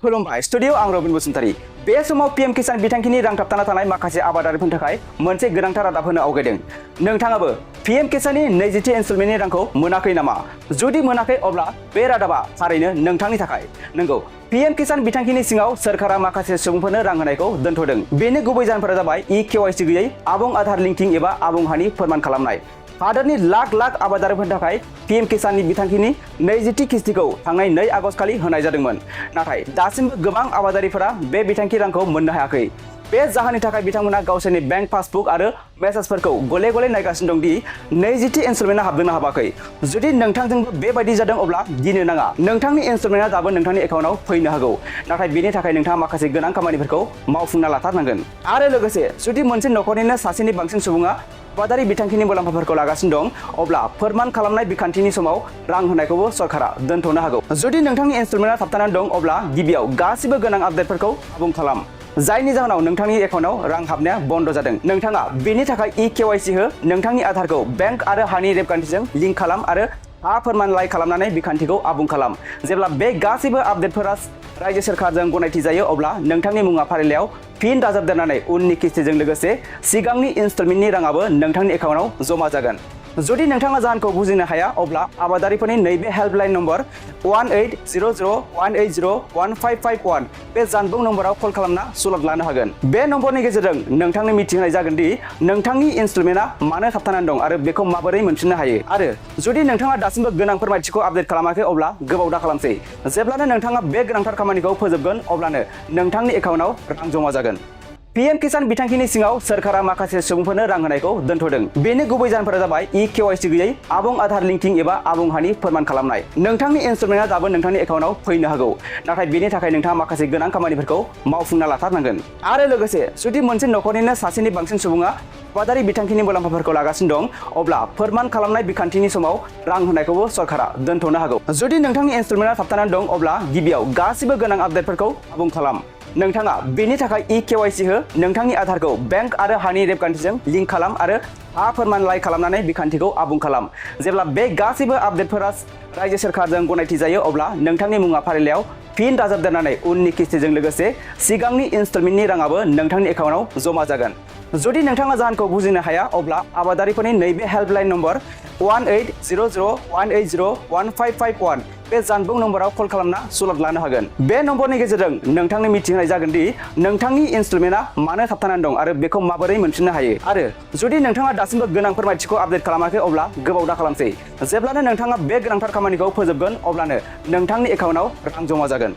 खुलुमबाय स्टुडिअ आं रबिन बसुमतारी। बे समाव पीएम किसान बिथांखिनि रां थाबथाना थानाय माखासे आबादारिफोरनि थाखाय मोनसे गोनांथार रादाब होनो आवगायदों। नोंथाङाबो पीएम किसाननि 20थि इनस्टलमेन्टनि रांखौ मोनाखै नामा? जुदि मोनाखै अब्ला बे रादाबा थारैनो नोंथांनि थाखाय। नंगौ, पीएम किसान बिथांखिनि सिङाव सोरखारा माखासे सुबुंफोरनो रां होनायखौ दोनथ'दों। बेनि गुबै जाहोनफोरा जाबाय केवाईसी गैयै आबुं आधार लिंकिं एबा आबुं हानि फोरमान खालामनाय। हादोरनि लाख लाख आबादारिफोरनि थाखाय पीएम किसाननि बिथांखिनि 20थि किस्तिखौ थांनाय 2 आगस्त खालि होनाय जादोंमोन। नाथाय दासिमबो गोबां आबादारिफोरा बे बिथांखि रांखौ मोननो हायाखै। बे जाहोननि थाखाय बिथांमोना गावसोरनि बेंक पासबुक आरो मेसेजफोरखौ गले गले नायगासिनो दं दि 20थि इनस्टलमेन्टआ हाबदोंना हाबाखै। जुदि नोंथांजोंबो बेबायदि जादों अब्ला गिनो नाङा। नोंथांनि इनस्टलमेन्टआ दाबो नोंथांनि एकाउन्टआव फैनो हागौ। नाथाय बेनि थाखाय नोंथाङा माखासे गोनां खामानिफोरखौ मावफुंना लाथारनांगोन। आरो लोगोसे जुदि मोनसे नखरनिनो सासेनि बांसिन सुबुङा आबादारि बिथांखिनि मुलाम्फाफोरखौ लागासिनो दं अब्ला फोरमान खालामनाय बिखान्थिनि समाव रां होनायखौबो सरकारा दोनथ'नो हागौ। जुदि नोंथांनि इनस्टलमेन्टआ थाबथानानै दं अब्ला गिबियाव गासिबो गोनां आपडेटफोरखौ आबुं खालाम, जायनि जाहोनाव नोंथांनि एकाउन्टआव रां हाबनाया बन्द जादों। नोंथाङा बेनि थाखाय केवाईसी हो, नोंथांनि आधारखौ बेंक आरो हानि रेबगान्थिजों लिंक खालाम आरो हा फोरमानलाइ खालामनानै बिखान्थिखौ आबुं खालाम। जेब्ला बे गासैबो आपडेटफोरा रायजो सोरखारजों गनायथि जायो अब्ला नोंथांनि मुङा फारिलाइयाव फिन दाजाबदेरनानै उननि किस्तिजों लोगोसे सिगांनि इनस्टलमेन्टनि राङाबो नोंथांनि एकाउन्टआव जमा जागोन। जुदि नोंथाङा जाहोनखौ बुजिनो हाया अब्ला आबादारिफोरनि नैबे हेल्पलाइन नम्बर 180018015551 बे जानबुं नम्बराव कल खालामना सुलद लानो हागोन। बे नम्बरनि गेजेरजों नोंथांनो मिथिहोनाय जागोन दि नोंथांनि इनस्टलमेन्टआ मानो थाबथानानै दं आरो बेखौ माबोरै मोनफिननो हायो। आरो जुदि नोंथाङा दासिमबो गोनां फोरमायथिखौ आपडेट खालामाखै अब्ला गोबाव दा खालामसै। जेब्लानो नोंथाङा बे गोनांथार खामानिखौ फोजोबगोन अब्लानो नोंथांनि एकाउन्टआव रां जमा जागोन। पीएम किसान बिथांखिनि सिङाव सोरखारा माखासे सुबुंफोरनो रां होनायखौ दोनथ'दों। बेनि गुबै जाहोनफोरा जाबाय केवाईसी गैयै आबुं आधार लिंकिं एबा आबुं हानि फोरमान खालामनाय। नोंथांनि इनस्टलमेन्टआ दाबो नोंथांनि एकाउन्टआव फैनो हागौ। नाथाय बेनि थाखाय नोंथाङा माखासे गोनां खामानिफोरखौ मावफुंना लाथारनांगोन। आरो लोगोसे जुदि मोनसे नखरनिनो सासेनि बांसिन सुबुङा आबादारि बिथांखिनि मुलाम्फाफोरखौ लागासिनो दं अब्ला फोरमान खालामनाय बिखान्थिनि समाव रां होनायखौबो सरकारा दोनथ'नो हागौ। जुदि नोंथांनि इनस्टलमेन्टआ थाबथानानै दं अब्ला गिबियाव गासिबो गोनां आपडेटफोरखौ आबुं खालाम। नोंथाङा बेनि थाखाय केवाईसी हो, नोंथांनि आधारखौ बेंक आरो हानि रेबगान्थिजों लिंक खालाम आरो हा फोरमानलाइ खालामनानै बिखान्थिखौ आबुं खालाम। जेब्ला बे गासैबो आपडेटफोरा रायजो सोरखारजों गनायथि जायो अब्ला नोंथांनि मुङा फारिलाइयाव फिन दाजाबदेरनानै उननि किस्तिजों लोगोसे सिगांनि इनस्टलमेन्टनि राङाबो नोंथांनि एकाउन्टआव जमा जागोन। जुदि नोंथाङा जाहोनखौ बुजिनो हाया अब्ला आबादारिफोरनि नैबे हेल्पलाइन नम्बर 180018015551 बे जानबुं नम्बराव कल खालामना सुलद लानो हागोन। बे नम्बरनि गेजेरजों नोंथांनो मिथिहोनाय जागोन दि नोंथांनि इनस्टलमेन्टआ मानो थाबथानानै दं आरो बेखौ माबोरै मोनफिननो हायो। आरो जुदि नोंथाङा दासिमबो गोनां फोरमायथिखौ आपडेट खालामाखै अब्ला गोबाव दा खालामसै। जेब्लानो नोंथाङा बे गोनांथार खामानिखौ फोजोबगोन अब्लानो नोंथांनि एकाउन्टआव रां जमा जागोन।